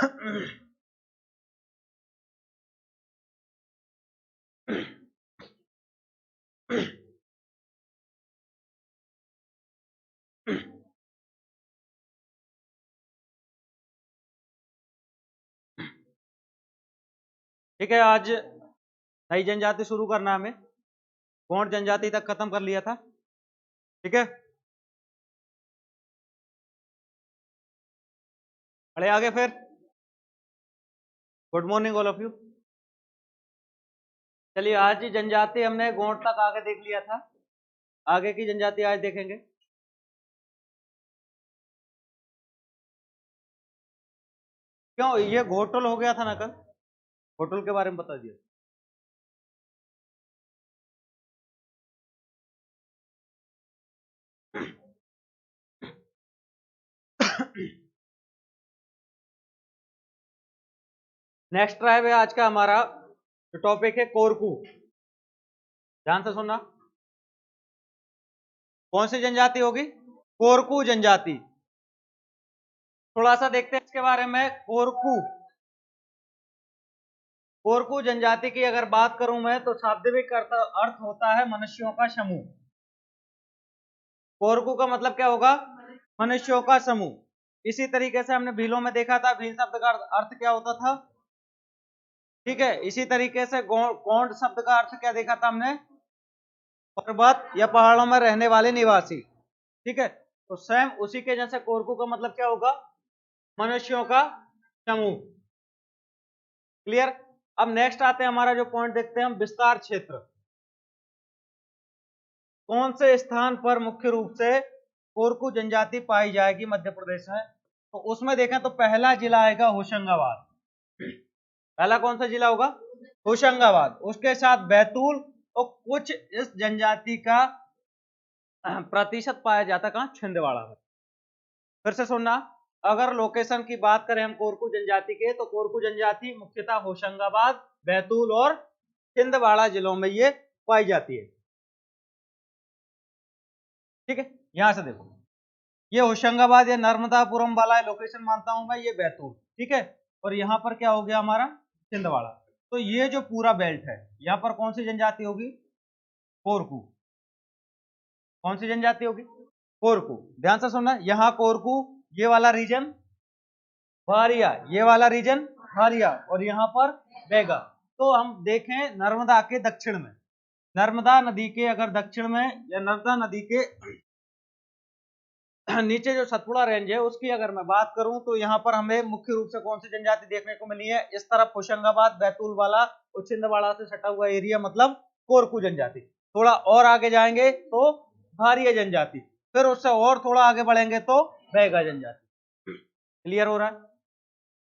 ठीक है, आज नई जनजाति शुरू करना है हमें। गोंड जनजाति तक खत्म कर लिया था। ठीक है, अरे आगे फिर। Good morning all of you. चलिए, आज की जनजाति हमने गोंड तक आगे देख लिया था। आगे की जनजाति आज देखेंगे। क्यों, ये घोटल हो गया था ना कल? घोटल के बारे में बता दिया। नेक्स्ट ट्राइब है आज का हमारा जो टॉपिक है, कोरकू। ध्यान से सुनना। कौन सी जनजाति होगी? कोरकू जनजाति। थोड़ा सा देखते हैं इसके बारे में। कोरकू, कोरकू जनजाति की अगर बात करूं मैं तो शाब्दिक अर्थ होता है मनुष्यों का समूह। कोरकू का मतलब क्या होगा? मनुष्यों का समूह। इसी तरीके से हमने भीलों में देखा था, भील शब्द का अर्थ क्या होता था। ठीक है, इसी तरीके से गोंड शब्द का अर्थ क्या देखा था हमने? पर्वत या पहाड़ों में रहने वाले निवासी। ठीक है, तो सेम उसी के जैसे कोरकू का मतलब क्या होगा? मनुष्यों का समूह। क्लियर। अब नेक्स्ट आते हैं, हमारा जो पॉइंट देखते हैं हम, विस्तार क्षेत्र। कौन से स्थान पर मुख्य रूप से कोरकू जनजाति पाई जाएगी मध्य प्रदेश में? तो उसमें देखें तो पहला जिला आएगा होशंगाबाद। पहला कौन सा जिला होगा? होशंगाबाद। उसके साथ बैतूल, और कुछ इस जनजाति का प्रतिशत पाया जाता कहां? छिंदवाड़ा में। फिर से सुनना, अगर लोकेशन की बात करें हम कोरकू जनजाति के, तो कोरकू जनजाति मुख्यतः होशंगाबाद, बैतूल और छिंदवाड़ा जिलों में ये पाई जाती है। ठीक है, यहां से देखो, ये होशंगाबाद या नर्मदापुरम वाला लोकेशन मानता हूं मैं, ये बैतूल। ठीक है, और यहां पर क्या हो गया हमारा? छिंदवाड़ा। तो ये जो पूरा बेल्ट है, यहां पर कौन सी जनजाति होगी? कोरकू। कौन सी जनजाति होगी? कोरकू। ध्यान से सुनना, यहां कोरकू, ये वाला रीजन भारिया, ये वाला रीजन भारिया, और यहां पर बेगा। तो हम देखें नर्मदा के दक्षिण में, नर्मदा नदी के अगर दक्षिण में, या नर्मदा नदी के नीचे जो सतपुड़ा रेंज है उसकी अगर मैं बात करूं, तो यहां पर हमें मुख्य रूप से कौन सी जनजाति देखने को मिली है? इस तरफ होशंगाबाद, बैतूल वाला और छिंदवाड़ा से सटा हुआ एरिया, मतलब कोरकू जनजाति। थोड़ा और आगे जाएंगे तो भारिया जनजाति, फिर उससे और थोड़ा आगे बढ़ेंगे तो बैगा जनजाति। क्लियर हो रहा है?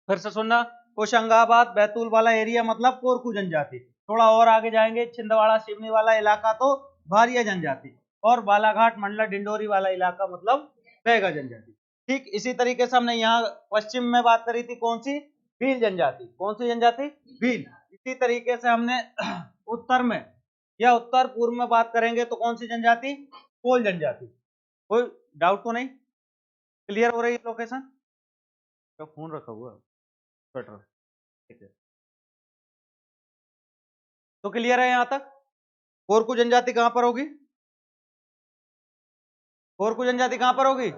फिर से सुनना, होशंगाबाद बैतूल वाला एरिया मतलब कोरकू जनजाति। थोड़ा और आगे जाएंगे, छिंदवाड़ा सिवनी वाला इलाका तो भारिया जनजाति, और बालाघाट मंडला डिंडोरी वाला इलाका मतलब बैगा जनजाति। ठीक इसी तरीके से हमने यहाँ पश्चिम में बात करी थी, कौन सी? भील जनजाति। कौन सी जनजाति? भील। इसी तरीके से हमने उत्तर में या उत्तर पूर्व में बात करेंगे तो कौन सी जनजाति? कोल जनजाति। कोई डाउट तो नहीं? क्लियर हो रही है लोकेशन? तो फोन रखा हुआ स्वेटर। ठीक है, तो क्लियर है यहां तक? कोरकू जनजाति कहां पर होगी? कोरकू जनजाति कहां पर होगी?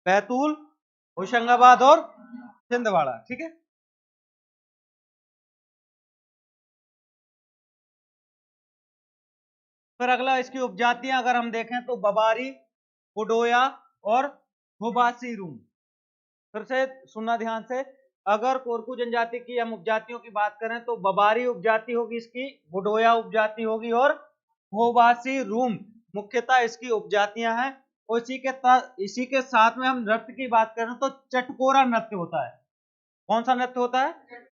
बैतूल, होशंगाबाद और छिंदवाड़ा। ठीक है, फिर अगला इसकी उपजातियां अगर हम देखें तो बबारी, कुडोया और होबासी रूम। फिर से सुनना ध्यान से, अगर कोरकू जनजाति की हम उपजातियों की बात करें तो बबारी उपजाति होगी इसकी, बुडोया उपजाति होगी, और होबासी रूम मुख्यतः इसकी उपजातियां हैं। और इसी के साथ में हम नृत्य की बात करें तो चटकोरा नृत्य होता है। कौन सा नृत्य होता है?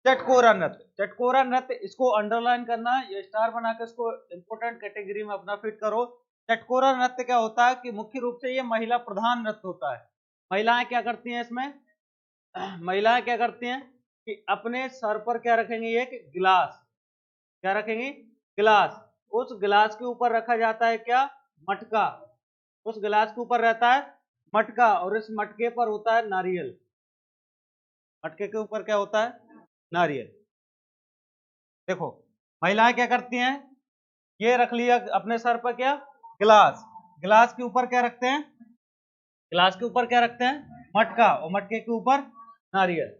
चटकोरा नृत्य। चटकोरा नृत्य, इसको अंडरलाइन करना, ये स्टार बना के इसको इंपोर्टेंट कैटेगरी में अपना फिट करो। चटकोरा नृत्य क्या होता है कि मुख्य रूप से ये महिला प्रधान नृत्य होता है। महिलाएं क्या करती हैं इसमें? महिलाएं क्या करती हैं कि अपने सर पर क्या रखेंगे? ये कि गिलास। क्या रखेंगी? गिलास। उस गिलास के ऊपर रखा जाता है क्या? मटका। उस गिलास के ऊपर रहता है मटका, और इस मटके पर होता है नारियल। मटके के ऊपर क्या होता है? नारियल। देखो महिलाएं क्या करती हैं, ये रख लिया अपने सर पर क्या, गिलास, गिलास के ऊपर क्या रखते हैं, गिलास के ऊपर क्या रखते हैं, मटका, और मटके के ऊपर नारियल।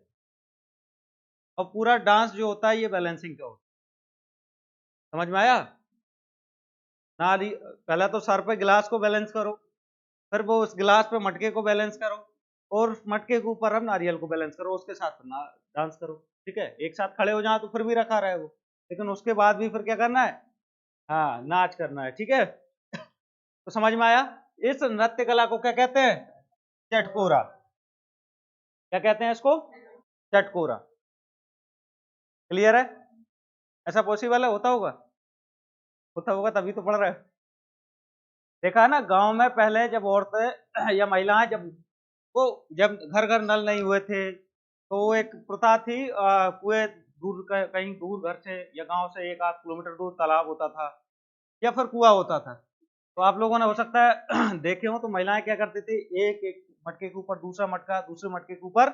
और पूरा डांस जो होता है ये बैलेंसिंग का होता है। समझ में आया? नारी पहले तो सर पे गिलास को बैलेंस करो, फिर वो उस गिलास पे मटके को बैलेंस करो, और उस मटके के ऊपर अब नारियल को बैलेंस करो, उसके साथ डांस करो। ठीक है, एक साथ खड़े हो जाए तो फिर भी रखा रहे वो, लेकिन उसके बाद भी फिर क्या करना है, हाँ नाच करना है। ठीक है, तो समझ में आया? इस नृत्य कला को क्या कहते हैं? चटकोरा। क्या कहते हैं इसको? चटकोरा। क्लियर है? ऐसा पॉसिबल है? होता होगा, होता होगा तभी तो पढ़ रहे हो। देखा है ना, गांव में पहले जब औरतें या महिलाएं जब घर घर नल नहीं हुए थे, तो वो एक प्रथा थी, कुएं दूर कहीं दूर घर से या गांव से 1-8 किलोमीटर दूर तालाब होता था या फिर कुआं होता था। तो आप लोगों ने हो सकता है देखे हो, तो महिलाएं क्या करती थी, एक एक मटके के ऊपर दूसरा मटका, दूसरे मटके के ऊपर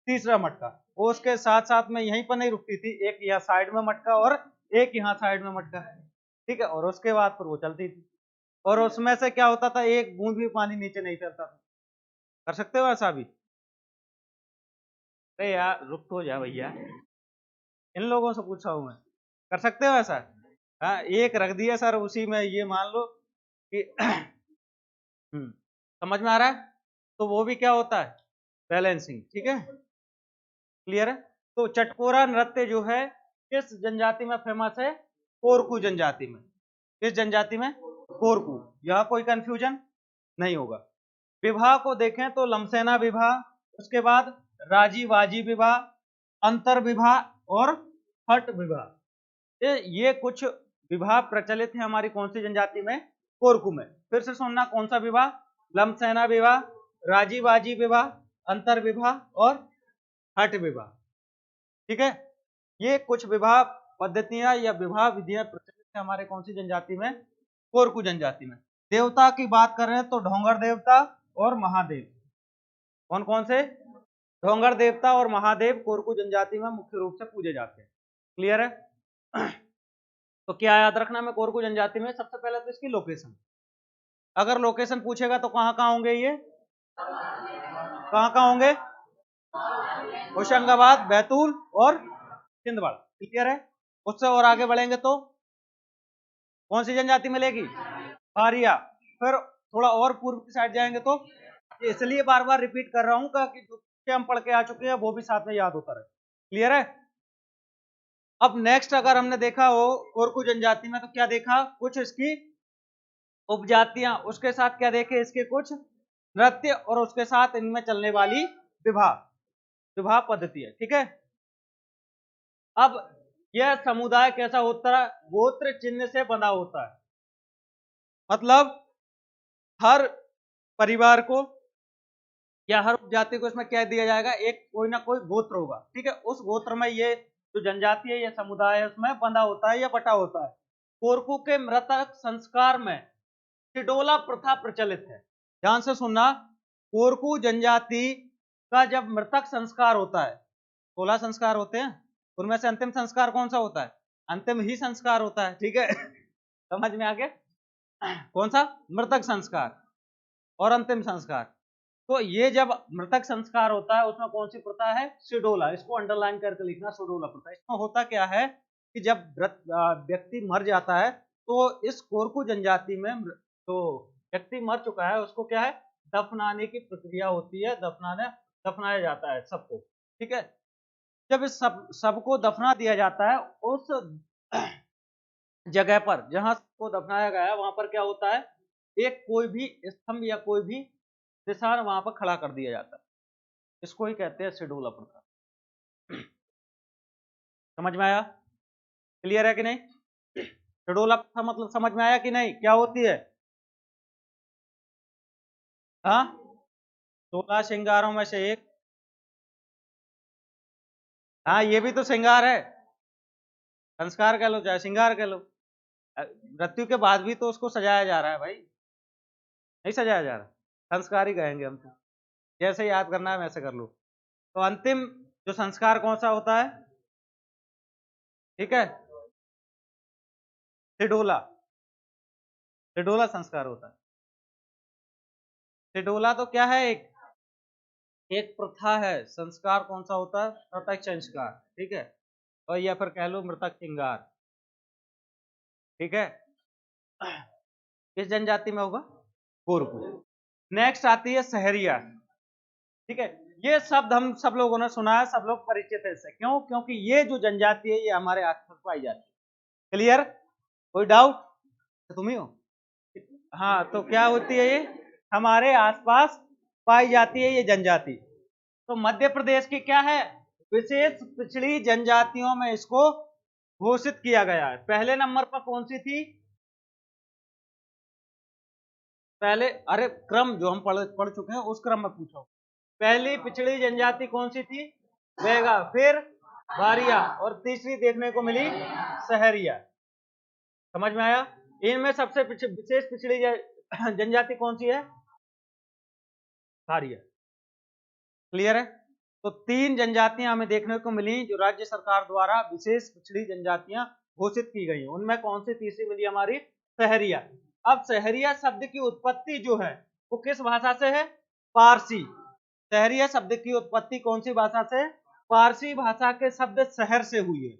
तीसरा मटका, वो उसके साथ साथ में यहीं पर नहीं रुकती थी, एक यहाँ साइड में मटका और एक यहाँ साइड में मटका। ठीक है, और उसके बाद फिर वो चलती थी, और उसमें से क्या होता था, एक बूंद भी पानी नीचे नहीं चलता था। कर सकते हो ऐसा भी? अरे यार रुक तो जा भैया, इन लोगों से पूछा हूं मैं, कर सकते हो ऐसा? हाँ, एक रख दिया सर उसी में, ये मान लो कि समझ में आ रहा है? तो वो भी क्या होता है, बैलेंसिंग। ठीक है, क्लियर है? तो चटकोरा नृत्य जो है किस जनजाति में फेमस है? कोरकू जनजाति में। किस जनजाति में? कोरकू। यह कोई कंफ्यूजन नहीं होगा। विवाह को देखें तो लमसेना विवाह, उसके बाद राजी वाजी विवाह, अंतर विवाह और हट विवाह, ये कुछ विवाह प्रचलित है हमारी कौन सी जनजाति में? कोरकू में। फिर से सुनना, कौन सा विवाह? लमसेना विवाह, राजी बाजी विवाह, अंतर विवाह और हट विवाह। ठीक है, ये कुछ विवाह पद्धतियां या विवाह विधियां प्रचलित है हमारे कौन सी जनजाति में? कोरकू जनजाति में। देवता की बात कर रहे हैं तो ढोंगर देवता और महादेव। कौन कौन से? ढोंगर देवता और महादेव कोरकू जनजाति में मुख्य रूप से पूजे जाते हैं। क्लियर है? तो क्या याद रखना में कोरकू जनजाति में? सबसे पहले तो इसकी लोकेशन, अगर लोकेशन पूछेगा तो कहां कहां होंगे ये, कहां कहां होंगे? होशंगाबाद, बैतूल और छिंदवाड़ा। क्लियर है? उससे और आगे बढ़ेंगे तो कौन सी जनजाति मिलेगी? भारिया। फिर थोड़ा और पूर्व की साइड जाएंगे तो, इसलिए बार बार रिपीट कर रहा हूं कि जो हम पढ़ के आ चुके हैं वो भी साथ में याद होता रहे। क्लियर है? अब नेक्स्ट अगर हमने देखा हो कोरकू जनजाति में, तो क्या देखा, कुछ इसकी उपजातियां, उसके साथ क्या देखे, इसके कुछ नृत्य, और उसके साथ इनमें चलने वाली विवाह विवाह पद्धति है। ठीक है, अब यह समुदाय कैसा होता है? गोत्र चिन्ह से बंधा होता है, मतलब हर परिवार को या हर उपजाति को इसमें क्या दिया जाएगा, एक कोई ना कोई गोत्र होगा। ठीक है, उस गोत्र में ये जो जनजाति है या समुदाय है उसमें बंधा होता है या बटा होता है। कोरकू के मृतक संस्कार में सिडोला प्रथा प्रचलित है। ध्यान से सुनना, कोरकू जनजाति का जब मृतक संस्कार होता है, 16 संस्कार होते हैं, उनमें से अंतिम संस्कार कौन सा होता है? अंतिम ही संस्कार होता है। ठीक है समझ में आ गया? कौन सा? मृतक संस्कार और अंतिम संस्कार। तो ये जब मृतक संस्कार होता है उसमें कौन सी प्रथा है? सिडोला। इसको अंडरलाइन करके लिखना, सिडोला प्रथा। इसमें होता क्या है कि जब व्यक्ति मर जाता है, तो इस कोरकू जनजाति में तो व्यक्ति मर चुका है, उसको क्या है, दफनाने की प्रक्रिया होती है, दफनाया जाता है सबको। ठीक है, जब इस सबको दफना दिया जाता है, उस जगह पर जहां सबको दफनाया गया है वहां पर क्या होता है, एक कोई भी स्तंभ या कोई भी निशान वहां पर खड़ा कर दिया जाता है। इसको ही कहते हैं सिडोला प्रथा। समझ में आया? क्लियर है कि नहीं? सिडोला प्रथा मतलब समझ में आया कि नहीं, क्या होती है? हाँ, 16 श्रृंगारों में से एक। हाँ, ये भी तो श्रृंगार है, संस्कार कह लो चाहे श्रृंगार कह लो। मृत्यु के बाद भी तो उसको सजाया जा रहा है भाई, नहीं सजाया जा रहा, संस्कार ही कहेंगे हम तो। जैसे याद करना है वैसे कर लो। तो अंतिम जो संस्कार कौन सा होता है, ठीक है, सिडोला, सिडोला संस्कार होता है। सिडोला तो क्या है, एक प्रथा है। संस्कार कौन सा होता है, प्रत्यक्ष संस्कार, ठीक है, और या फिर कह लो मृतक श्रृंगार, ठीक है। किस जनजाति में होगा, कोरकू। नेक्स्ट आती है सहरिया, ठीक है। ये शब्द हम सब लोगों ने सुना है, सब लोग परिचित है इससे। क्यों, क्योंकि ये जो जनजाति है ये हमारे आसपास पाई जाती है। क्लियर, कोई डाउट, तो तुम ही हो। हाँ, तो क्या होती है ये, हमारे आसपास पाई जाती है ये जनजाति। तो मध्य प्रदेश की क्या है, विशेष पिछड़ी जनजातियों में इसको घोषित किया गया है। पहले नंबर पर कौन सी थी, पहले, अरे क्रम जो हम पढ़ चुके हैं उस क्रम में पूछो। पहली पिछड़ी जनजाति कौन सी थी, बैगा, फिर बारिया, और तीसरी देखने को मिली सहरिया। समझ में आया। इनमें सबसे विशेष पिछड़ी जनजाति कौन सी है, हारिया। क्लियर है। तो 3 जनजातियां हमें देखने को मिली जो राज्य सरकार द्वारा विशेष पिछड़ी जनजातियां घोषित की गई। उनमें कौन सी तीसरी मिली, हमारी सहरिया। अब सहरिया शब्द की उत्पत्ति जो है वो किस भाषा से है, पारसी। सहरिया शब्द की उत्पत्ति कौन सी भाषा से, पारसी भाषा के शब्द शहर से हुई है।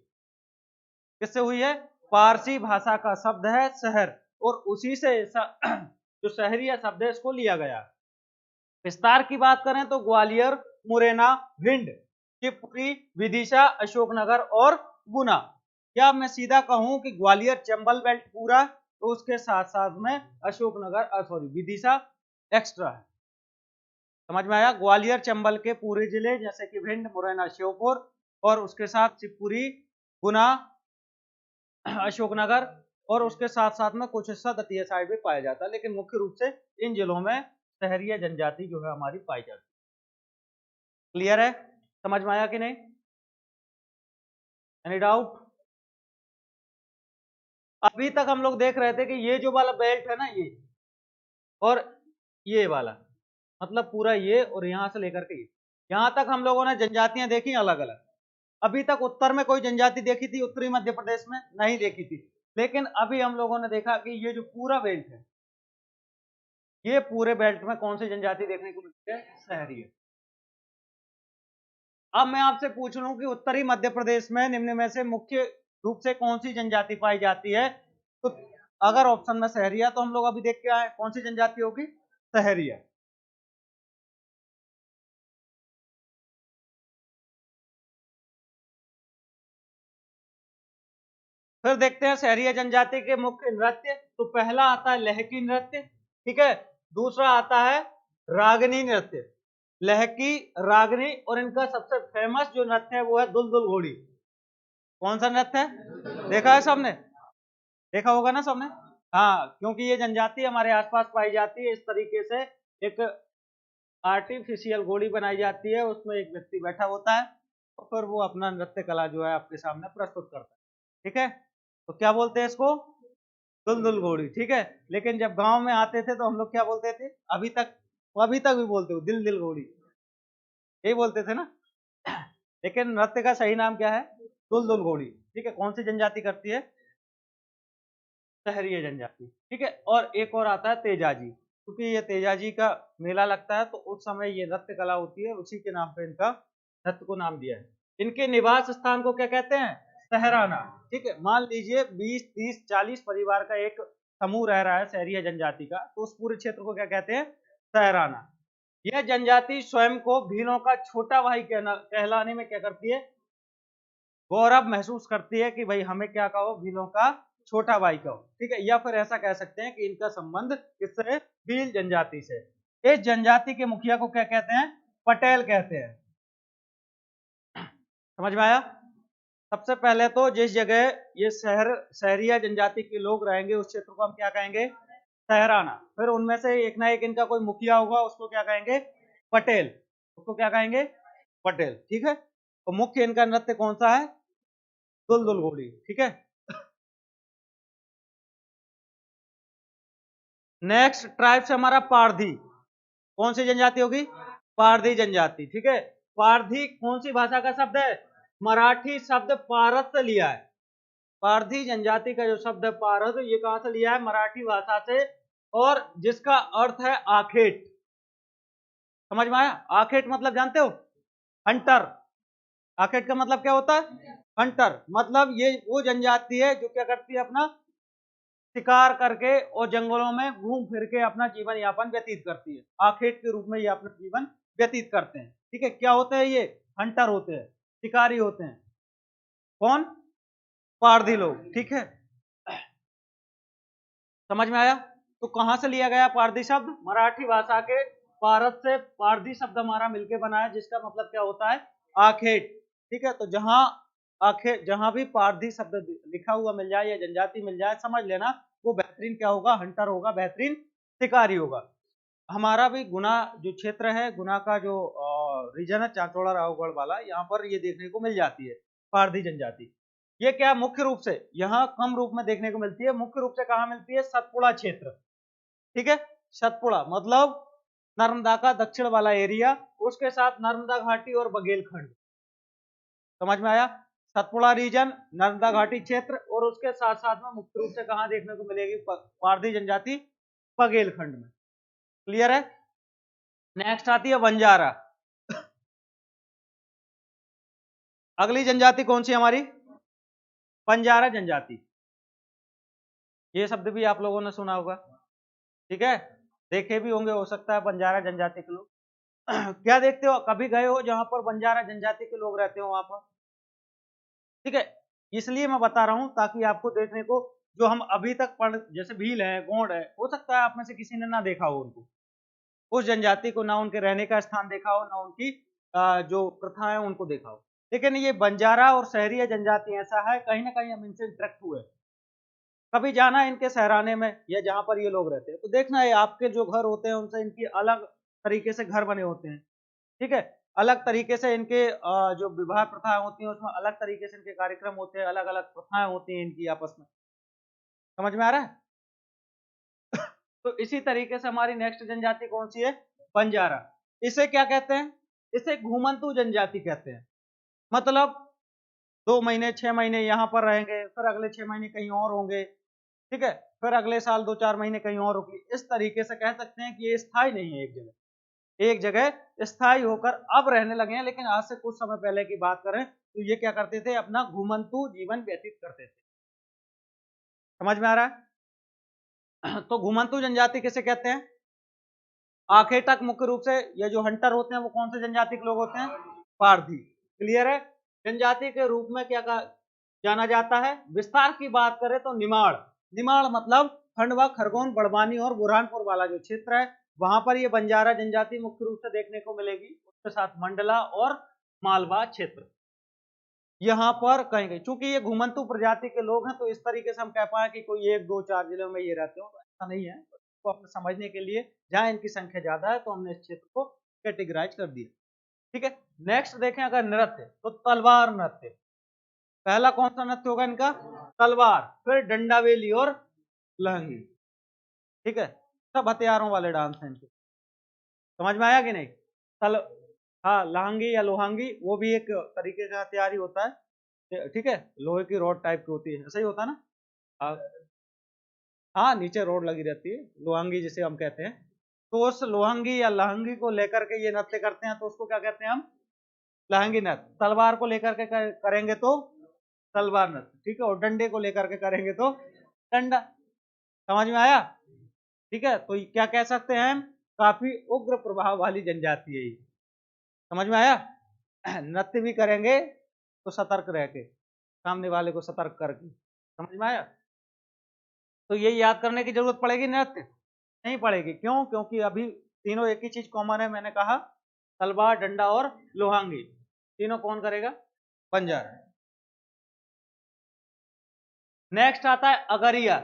किससे हुई है, पारसी भाषा का शब्द है शहर, और उसी से जो सहरिया शब्द है इसको लिया गया। विस्तार की बात करें तो ग्वालियर, मुरैना, भिंड, शिवपुरी, विदिशा, अशोकनगर और गुना। क्या मैं सीधा कहूं कि ग्वालियर चंबल बेल्ट पूरा, तो उसके साथ साथ में अशोकनगर सॉरी विदिशा एक्स्ट्रा है। समझ में आया। ग्वालियर चंबल के पूरे जिले जैसे कि भिंड, मुरैना, श्योपुर, और उसके साथ शिवपुरी, गुना, अशोकनगर, और उसके साथ साथ में कुछ हिस्सा दतिया साइड भी पाया जाता है, लेकिन मुख्य रूप से इन जिलों में सहरिया जनजाति जो है हमारी पाई जाती है। क्लियर है, समझ में आया कि नहीं, एनी डाउट। अभी तक हम लोग देख रहे थे कि ये जो वाला बेल्ट है ना, ये और ये वाला, मतलब पूरा ये और यहां से लेकर के यहां तक हम लोगों ने जनजातियां देखी अलग अलग। अभी तक उत्तर में कोई जनजाति देखी थी, उत्तरी मध्य प्रदेश में नहीं देखी थी, लेकिन अभी हम लोगों ने देखा कि ये जो पूरा बेल्ट है, ये पूरे बेल्ट में कौन सी जनजाति देखने को मिलती है, सहरिया। अब मैं आपसे पूछ लूं कि उत्तरी मध्य प्रदेश में निम्न में से मुख्य रूप से कौन सी जनजाति पाई जाती है, तो अगर ऑप्शन में सहरिया, तो हम लोग अभी देख के आए कौन सी जनजाति होगी, सहरिया। फिर देखते हैं सहरिया जनजाति के मुख्य नृत्य। तो पहला आता है लहकी नृत्य, ठीक है। दूसरा आता है रागनी नृत्य, लहकी, रागनी, और इनका सबसे फेमस जो नृत्य है वो है दुलदुल घोड़ी। कौन सा नृत्य है, देखा है सबने, देखा होगा ना सबने। हाँ, क्योंकि ये जनजाति हमारे आसपास पाई जाती है। इस तरीके से एक आर्टिफिशियल घोड़ी बनाई जाती है, उसमें एक व्यक्ति बैठा होता है और फिर वो अपना नृत्य कला जो है आपके सामने प्रस्तुत करता है, ठीक है। तो क्या बोलते हैं इसको, दुलदुल घोड़ी, ठीक है। लेकिन जब गांव में आते थे तो हम लोग क्या बोलते थे, अभी तक भी बोलते हो, दिल दिल घोड़ी, यही बोलते थे ना। लेकिन नृत्य का सही नाम क्या है, दुलदुल घोड़ी, ठीक है। कौन सी जनजाति करती है, सहरिया जनजाति, ठीक है। और एक और आता है तेजाजी, क्योंकि ये तेजाजी का मेला लगता है तो उस समय ये नृत्य कला होती है, उसी के नाम पे इनका नृत्य को नाम दिया है। इनके निवास स्थान को क्या कहते हैं, सहराना, ठीक है। मान लीजिए 20, 30, 40 परिवार का एक समूह रह रहा है सहरिया जनजाति का, तो उस पूरे क्षेत्र को क्या कहते हैं, सहराना। यह जनजाति स्वयं को भीलों का छोटा भाई कहलाने में क्या करती है, गौरव महसूस करती है कि भाई हमें क्या कहो, भीलों का छोटा भाई कहो, ठीक है। या फिर ऐसा कह सकते हैं कि इनका संबंध किससे, भील जनजाति से। इस जनजाति के मुखिया को क्या कहते हैं, पटेल कहते हैं। समझ में आया। सबसे पहले तो जिस जगह ये सहरिया जनजाति के लोग रहेंगे उस क्षेत्र को हम क्या कहेंगे, सहराना। फिर उनमें से एक ना एक इनका कोई मुखिया होगा, उसको क्या कहेंगे, पटेल, उसको क्या कहेंगे, पटेल, ठीक है। तो मुख्य इनका नृत्य कौन सा है, दुलदुल घोड़ी, ठीक है। नेक्स्ट ट्राइब से हमारा पारधी, कौन सी जनजाति होगी, पारधी जनजाति, ठीक है। पारधी कौन सी भाषा का शब्द है? मराठी शब्द पारस से लिया है। पारधी जनजाति का जो शब्द है पारस, ये कहां से लिया है? मराठी भाषा से, और जिसका अर्थ है आखेट। समझ में आया? आखेट मतलब जानते हो? हंटर। आखेट का मतलब क्या होता है? हंटर। मतलब ये वो जनजाति है जो क्या करती है? अपना शिकार करके और जंगलों में घूम फिर के अपना जीवन यापन व्यतीत करती है। आखेट के रूप में ये अपना जीवन व्यतीत करते हैं। ठीक है, क्या होते हैं ये? हंटर होते हैं, शिकारी होते हैं। कौन? पारधी लोग। ठीक है, समझ में आया? तो कहां से लिया गया पारधी शब्द? मराठी भाषा के पारस से पारधी शब्द हमारा मिलकर बना है, जिसका मतलब क्या होता है? आखेट। ठीक है, तो जहां आखेट, जहां भी पारधी शब्द लिखा हुआ मिल जाए या जनजाति मिल जाए, समझ लेना वो बेहतरीन क्या होगा? हंटर होगा, बेहतरीन शिकारी होगा। हमारा भी गुना जो क्षेत्र है, गुना का जो रीजन है, चांचौड़ा रावगढ़ वाला, यहाँ पर ये देखने को मिल जाती है पारधी जनजाति। ये क्या मुख्य रूप से यहाँ कम रूप में देखने को मिलती है, मुख्य रूप से कहाँ मिलती है? सतपुड़ा क्षेत्र। ठीक है, सतपुड़ा मतलब नर्मदा का दक्षिण वाला एरिया, उसके साथ नर्मदा घाटी और बघेलखंड। समझ में आया? सतपुड़ा रीजन, नर्मदा घाटी क्षेत्र, और उसके साथ साथ में मुख्य रूप से कहाँ देखने को मिलेगी पारधी जनजाति? बघेलखंड में। क्लियर है? नेक्स्ट आती है बंजारा। अगली जनजाति कौन सी हमारी? बंजारा जनजाति। ये शब्द भी आप लोगों ने सुना होगा। ठीक है, देखे भी होंगे हो सकता है बंजारा जनजाति के लोग। क्या देखते हो? कभी गए हो जहां पर बंजारा जनजाति के लोग रहते हो वहां पर? ठीक है, इसलिए मैं बता रहा हूं ताकि आपको देखने को, जो हम अभी तक पढ़, जैसे भील है, गोंड है, हो सकता है आप में से किसी ने ना देखा हो उनको, उस जनजाति को, ना उनके रहने का स्थान देखा हो, ना उनकी जो प्रथा है उनको देखा हो। लेकिन ये बंजारा और शहरी जनजाति ऐसा है, कहीं ना कहीं हम इनसे इंटरेक्ट हुए। कभी जाना इनके सहराने में या जहां पर ये लोग रहते हैं, तो देखना है आपके जो घर होते हैं उनसे इनकी अलग तरीके से घर बने होते हैं। ठीक है, अलग तरीके से इनके जो विवाह प्रथाएं होती हैं उसमें अलग तरीके से इनके कार्यक्रम होते हैं, अलग अलग प्रथाएं होती हैं इनकी आपस में। समझ में आ रहा है? तो इसी तरीके से हमारी नेक्स्ट जनजाति कौन सी है? बंजारा। इसे क्या कहते हैं? इसे घुमंतू जनजाति कहते हैं। मतलब 2 महीने 6 महीने यहाँ पर रहेंगे, फिर अगले 6 महीने कहीं और होंगे। ठीक है, फिर अगले साल 2-4 महीने कहीं और रुकी। इस तरीके से कह सकते हैं कि ये स्थायी नहीं है एक जगह स्थायी होकर अब रहने लगे हैं। लेकिन आज से कुछ समय पहले की बात करें तो ये क्या करते थे? अपना घुमंतू जीवन व्यतीत करते थे। समझ में आ रहा है? तो घुमंतू जनजाति किसे कहते हैं? आखिर तक मुख्य रूप से ये जो हंटर होते हैं वो कौन से जनजाति के लोग होते हैं? पारधी। क्लियर है? जनजाति के रूप में क्या जाना जाता है? विस्तार की बात करें तो निमाड़। निमाड़ मतलब खंडवा, खरगोन, बड़वानी और बुरहानपुर वाला जो क्षेत्र है, वहां पर ये बंजारा जनजाति मुख्य रूप से देखने को मिलेगी। उसके साथ मंडला और मालवा क्षेत्र, यहाँ पर कहेंगे। चूंकि ये घुमंतू प्रजाति के लोग हैं तो इस तरीके से हम कह पाए कि कोई 1-2-4 जिलों में ये रहते हो, ऐसा नहीं है। तो अपने समझने के लिए जहां इनकी संख्या ज्यादा है तो हमने इस क्षेत्र को कैटेगराइज कर दिया। ठीक है, नेक्स्ट देखें अगर नृत्य, तो तलवार नृत्य। पहला कौन सा नृत्य होगा इनका? तलवार, फिर डंडावेली और लहंगी। ठीक है, सब हथियारों वाले डांस हैं इनके। समझ में आया कि नहीं? तल हाँ, लहंगी या लोहांगी वो भी एक तरीके का हथियार ही होता है। ठीक है, लोहे की रॉड टाइप की होती है, ऐसा ही होता है ना? हाँ, हाँ, नीचे रॉड लगी रहती है, लोहांगी जिसे हम कहते हैं। तो उस लोहंगी या लहंगी को लेकर के ये नृत्य करते हैं, तो उसको क्या कहते हैं हम? लहंगी नृत्य। तलवार को लेकर के करेंगे तो तलवार नृत्य। ठीक है, और डंडे को लेकर के करेंगे तो डंडा। समझ में आया? ठीक है, तो क्या कह सकते हैं हम? काफी उग्र प्रभाव वाली जनजाति है ये। समझ में आया? नृत्य भी करेंगे तो सतर्क रह के, सामने वाले को सतर्क करके। समझ में आया? तो ये याद करने की जरूरत पड़ेगी? नृत्य नहीं पड़ेगी। क्यों? क्योंकि अभी तीनों एक ही चीज कॉमन है। मैंने कहा तलवार, डंडा और लोहांगी, तीनों कौन करेगा? बंजारा। नेक्स्ट आता है अगरिया।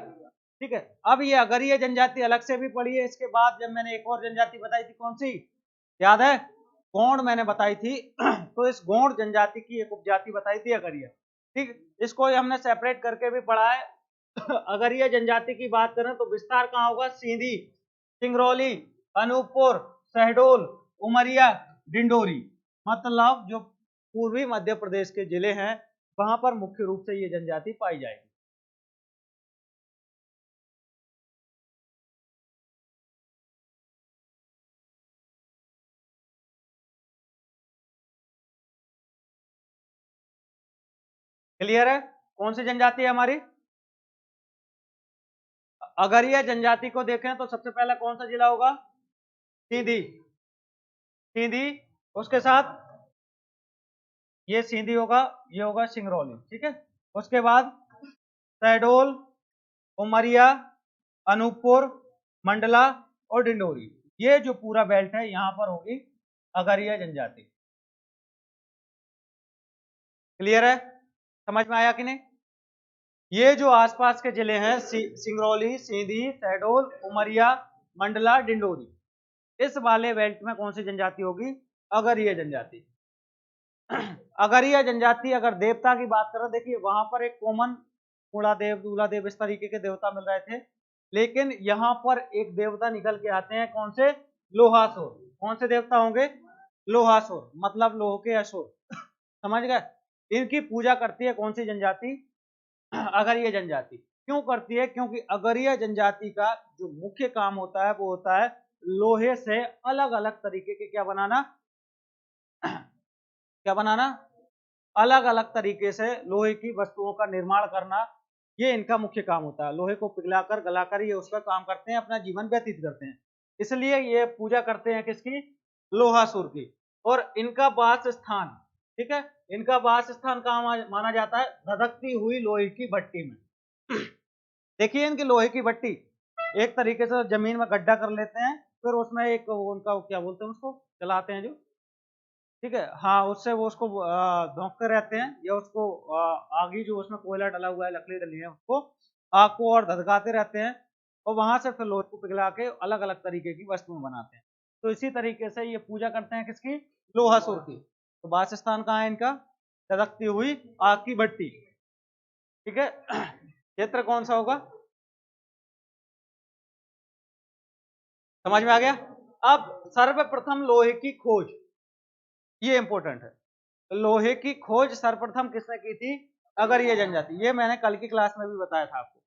ठीक है, अब ये अगरिया जनजाति अलग से भी पढ़ी है। इसके बाद जब मैंने एक और जनजाति बताई थी, कौन सी याद है? गोंड मैंने बताई थी। तो इस गोंड जनजाति की एक उपजाति बताई थी अगरिया। ठीक, इसको हमने सेपरेट करके भी पढ़ा है। अगरिया जनजाति की बात करें तो विस्तार कहाँ होगा? सीधी, सिंगरौली, अनूपपुर, शहडोल, उमरिया, डिंडोरी। मतलब जो पूर्वी मध्य प्रदेश के जिले हैं वहां पर मुख्य रूप से ये जनजाति पाई जाएगी। क्लियर है? कौन सी जनजाति है हमारी? अगरिया जनजाति को देखें तो सबसे पहला कौन सा जिला होगा? सीधी। सीधी, उसके साथ ये सीधी होगा, ये होगा सिंगरौली, ठीक है। उसके बाद शहडोल, उमरिया, अनूपपुर, मंडला और डिंडोरी, ये जो पूरा बेल्ट है यहां पर होगी अगरिया जनजाति। क्लियर है? समझ में आया कि नहीं? ये जो आसपास के जिले हैं सिंगरौली, सीधी, शहडोल, उमरिया, मंडला, डिंडोरी, इस वाले बेल्ट में कौन सी जनजाति होगी? अगरिया जनजाति। अगरिया जनजाति, अगर देवता की बात करें, देखिए वहां पर एक कॉमन कुड़ादेव, दूलादेव, इस तरीके के देवता मिल रहे थे, लेकिन यहाँ पर एक देवता निकल के आते हैं, कौन से? लोहासुर। कौन से देवता होंगे? लोहासुर, मतलब लोह के असुर। समझ गए? इनकी पूजा करती है कौन सी जनजाति? अगरिया जनजाति। क्यों करती है? क्योंकि अगरिया जनजाति का जो मुख्य काम होता है वो होता है लोहे से अलग अलग तरीके के क्या बनाना? क्या बनाना? अलग अलग तरीके से लोहे की वस्तुओं का निर्माण करना, ये इनका मुख्य काम होता है। लोहे को पिघलाकर गलाकर ये उसका काम करते हैं, अपना जीवन व्यतीत करते हैं। इसलिए ये पूजा करते हैं किसकी? लोहासुर की। और इनका वास स्थान, ठीक है, इनका वास स्थान कहाँ माना जाता है? धधकती हुई लोहे की भट्टी में। देखिए इनकी लोहे की भट्टी, एक तरीके से जमीन में गड्ढा कर लेते हैं, फिर उसमें एक उनका क्या बोलते हैं, उसको चलाते हैं जो, ठीक है, हाँ, उससे वो उसको धोंकते रहते हैं, या उसको आगे जो उसमें कोयला डला हुआ है, लकड़ी डली है, उसको आग को और धधकाते रहते हैं, और वहां से फिर लोहे को पिघला के अलग अलग तरीके की वस्तुएं बनाते हैं। तो इसी तरीके से ये पूजा करते हैं किसकी? लोहासुर की। तो वास स्थान कहाँ है इनका? धधकती हुई आग की भट्टी, ठीक है। क्षेत्र कौन सा होगा? समझ में आ गया? अब सर्वप्रथम लोहे की खोज, ये इंपॉर्टेंट है। लोहे की खोज सर्वप्रथम किसने की थी? अगरिया जनजाति। ये मैंने कल की क्लास में भी बताया था आपको।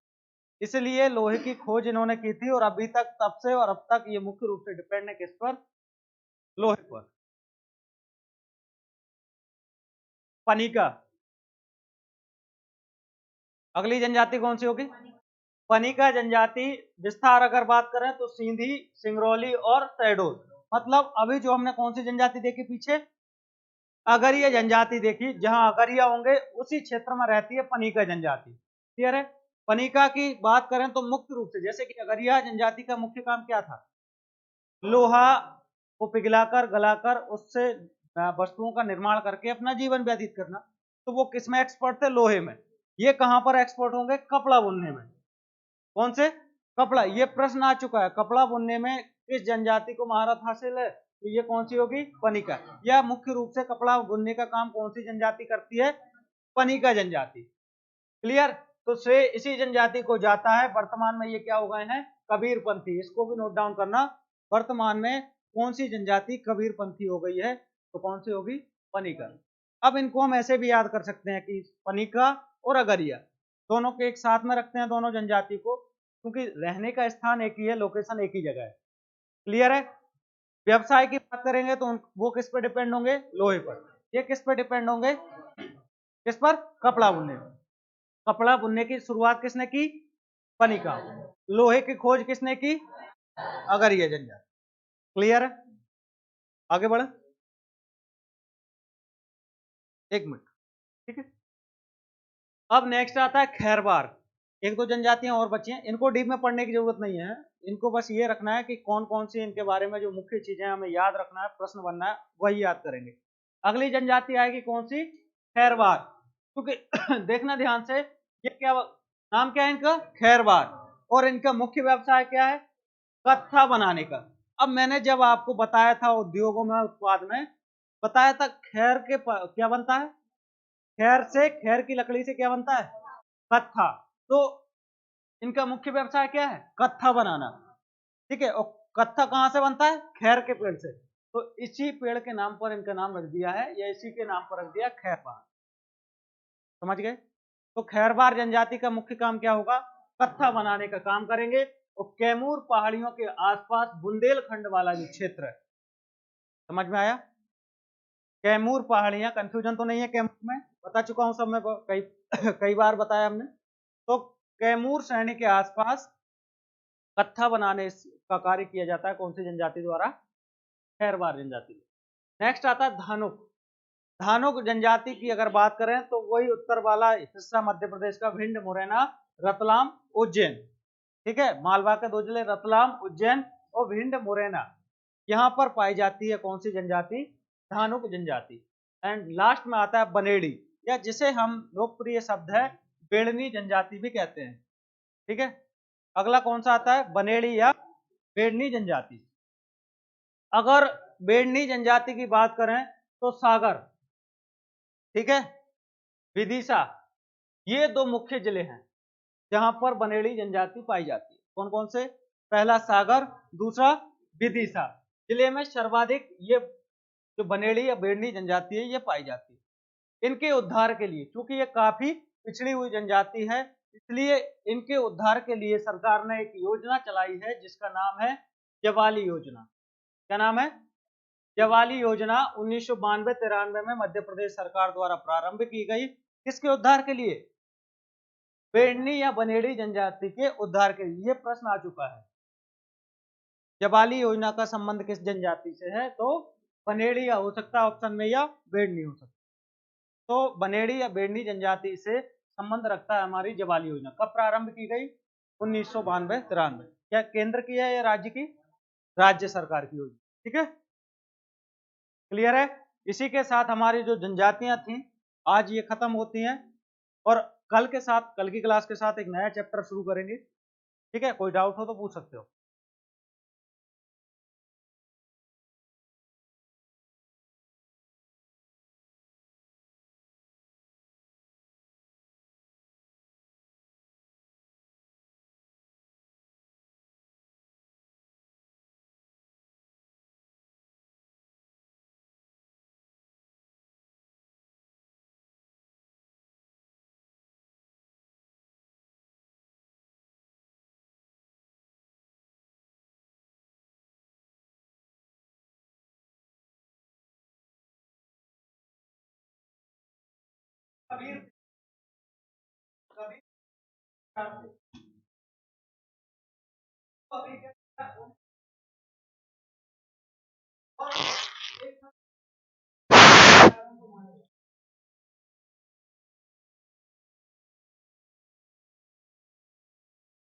इसलिए लोहे की खोज इन्होंने की थी, और अभी तक, तब से और अब तक ये मुख्य रूप से डिपेंड है किस पर? लोहे पर। पनिका। अगली जनजाति कौन सी होगी? पनिका जनजाति विस्तार अगर बात करें तो सीधी, सिंगरौली और शहडोल। मतलब अभी जो हमने कौन सी जनजाति देखी पीछे? अगरिया जनजाति देखी। जहां अगरिया होंगे उसी क्षेत्र में रहती है पनिका जनजाति। क्लियर है? पनिका की बात करें तो मुख्य रूप से, जैसे कि अगरिया जनजाति का मुख्य काम क्या था? लोहा को पिघलाकर गलाकर उससे वस्तुओं का निर्माण करके अपना जीवन व्यतीत करना। तो वो किस में एक्सपर्ट थे? लोहे में। ये कहां पर एक्सपर्ट होंगे? कपड़ा बुनने में। कौन से? कपड़ा। ये प्रश्न आ चुका है, कपड़ा बुनने में किस जनजाति को महारत हासिल है? तो ये कौन सी होगी? पनिका। या मुख्य रूप से कपड़ा बुनने का काम कौन सी जनजाति करती है? पनिका जनजाति। क्लियर? तो से इसी जनजाति को जाता है, वर्तमान में ये क्या हो गए हैं? कबीरपंथी। इसको भी नोट डाउन करना, वर्तमान में कौन सी जनजाति कबीरपंथी हो गई है? तो कौन सी होगी? पनिका। अब इनको हम ऐसे भी याद कर सकते हैं कि पनिका और अगरिया दोनों के एक साथ में रखते हैं, दोनों जनजाति को, क्योंकि रहने का स्थान एक ही है, लोकेशन एक ही जगह है। क्लियर है? व्यवसाय की बात करेंगे तो वो किस पर डिपेंड होंगे? लोहे पर। ये किस पर डिपेंड होंगे? किस पर? कपड़ा बुनने पर। कपड़ा बुनने की शुरुआत किसने की? पनिका। लोहे की खोज किसने की? अगरिया जनजाति। क्लियर है? आगे बढ़े, एक मिनट, ठीक है। अब नेक्स्ट आता है खैरवार। एक दो जनजातियां और बची हैं, इनको डीप में पढ़ने की जरूरत नहीं है। इनको बस ये रखना है कि कौन कौन सी इनके बारे में जो मुख्य चीजें हमें याद रखना है, प्रश्न बनना है, वही याद करेंगे। अगली जनजाति आएगी कौन सी? खैरवार। क्योंकि देखना ध्यान से, ये क्या नाम क्या है इनका? खैरवार। और इनका मुख्य व्यवसाय क्या है? कत्था बनाने का। अब मैंने जब आपको बताया था उद्योगों में, उत्पाद में बताया था, खैर के क्या बनता है? खैर से, खैर की लकड़ी से क्या बनता है? कत्था। तो इनका मुख्य व्यवसाय क्या है? कत्था बनाना, ठीक है। और कत्था कहां से बनता है? खैर के पेड़ से। तो इसी पेड़ के नाम पर इनका नाम रख दिया है, या इसी के नाम पर रख दिया खैरबार। समझ गए? तो खैरबार जनजाति का मुख्य काम क्या होगा? कत्था बनाने का काम करेंगे। और कैमूर पहाड़ियों के आसपास बुंदेलखंड वाला जो क्षेत्र है, समझ में आया? कैमूर पहाड़ियां, कंफ्यूजन तो नहीं है? कैमूर में बता चुका हूं सब में, कई कई बार बताया हमने। तो कैमूर श्रेणी के आसपास कत्था बनाने का कार्य किया जाता है, कौन सी जनजाति द्वारा? खैरवार जनजाति। नेक्स्ट आता है धानुक। धानुक जनजाति की अगर बात करें तो वही उत्तर वाला हिस्सा मध्य प्रदेश का, भिंड, मुरैना, रतलाम, उज्जैन। ठीक है, मालवा के दो जिले रतलाम, उज्जैन और भिंड, मुरैना, यहाँ पर पाई जाती है कौन सी जनजाति? धानुक जनजाति। एंड लास्ट में आता है बनेड़ी, या जिसे हम लोकप्रिय शब्द है बेड़नी जनजाति भी कहते हैं। ठीक है, अगला कौन सा आता है? बनेड़ी या बेड़नी जनजाति। अगर बेड़नी जनजाति की बात करें तो सागर, ठीक है, विदिशा, ये दो मुख्य जिले हैं जहां पर बनेड़ी जनजाति पाई जाती है। कौन कौन से? पहला सागर, दूसरा विदिशा। जिले में सर्वाधिक ये जो बनेड़ी या बेड़नी जनजाति है ये पाई जाती है। इनके उद्धार के लिए, क्योंकि ये काफी पिछड़ी हुई जनजाति है, इसलिए इनके उद्धार के लिए सरकार ने एक योजना चलाई है जिसका नाम है जवाली योजना। क्या नाम है? जवाली योजना 1992-93 में मध्य प्रदेश सरकार द्वारा प्रारंभ की गई। किसके उद्धार के लिए? बेड़नी या बनेड़ी जनजाति के उद्धार के लिए। ये प्रश्न आ चुका है। जवाली योजना का संबंध किस जनजाति से है? तो बनेड़ी या हो सकता है ऑप्शन में, या बेड़नी हो सकता है। तो बनेड़ी या बेड़नी जनजाति से संबंध रखता है हमारी जवाली योजना। कब प्रारंभ की गई? 1992-93। क्या केंद्र की है या राज्य की? राज्य सरकार की योजना। ठीक है, क्लियर है? इसी के साथ हमारी जो जनजातियां थी आज ये खत्म होती हैं, और कल के साथ, कल की क्लास के साथ एक नया चैप्टर शुरू करेंगे। ठीक है, कोई डाउट हो तो पूछ सकते हो।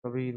कबीर